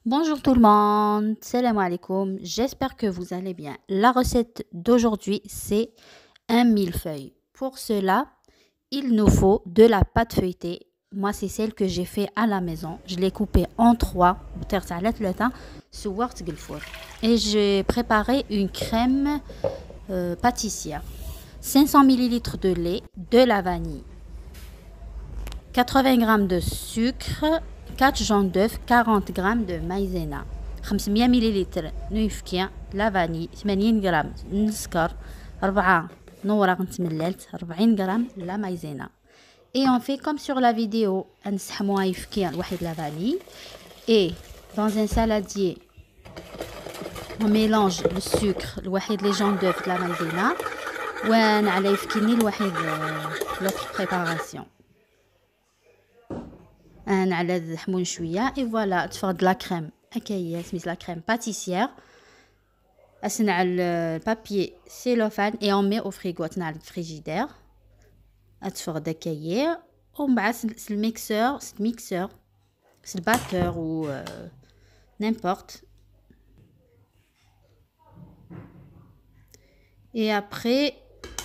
Bonjour tout le monde, salam alaikum, j'espère que vous allez bien. La recette d'aujourd'hui, c'est un millefeuille. Pour cela, il nous faut de la pâte feuilletée. Moi, c'est celle que j'ai fait à la maison. Je l'ai coupée en trois. Et j'ai préparé une crème pâtissière. 500 millilitres de lait, de la vanille, 80 g de sucre, 4 jaunes d'œufs, 40 g de maïzena, 500 ملل نويفكيا لا فاني، 80 g السكر، 4 نورة متمللت، 40 g لا maïzena. Et on fait comme sur la vidéo, نسحموها يفكيا الواحد لا vanille. Et dans un saladier, on mélange le sucre الواحد les jaunes d'œufs la maïzena ونعلى يفكيني الواحد l'autre préparation. نعلى الحمون شويه et voilà تفرد لا كريم هكايا سميت لا كريم pâtissière. اسنع البابي سيلوفان et on met au frigo تنعل الفريجيدير تفرد هكايا ومن بعد الميكسور c'est le batteur ou n'importe. Et après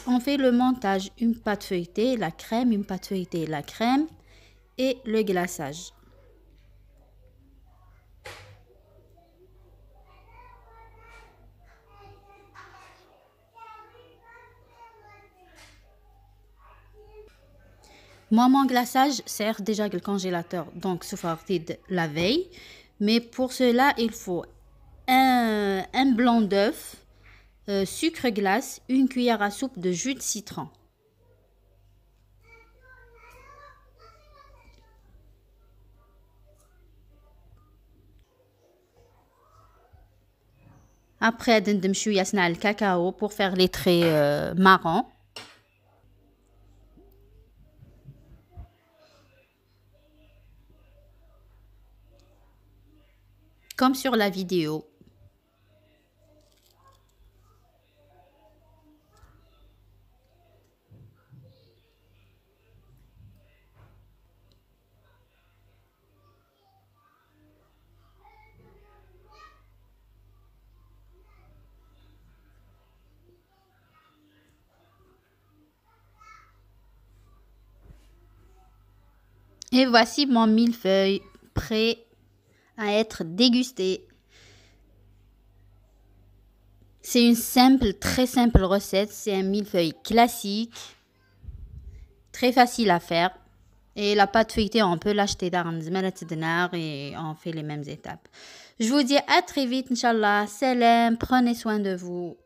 on fait le montage, une pâte feuilletée, la crème, une pâte feuilletée, la crème et le glaçage. Moi, mon glaçage sert déjà le congélateur, donc sous de la veille. Mais pour cela, il faut un blanc d'œuf, sucre glace, une cuillère à soupe de jus de citron. Après, ندم شوية صنع le cacao pour faire les traits marrons. Comme sur la vidéo. Et voici mon millefeuille prêt à être dégusté. C'est une simple, très simple recette. C'est un millefeuille classique, très facile à faire. Et la pâte feuilletée, on peut l'acheter dans et on fait les mêmes étapes. Je vous dis à très vite, Inch'Allah. Salam, prenez soin de vous.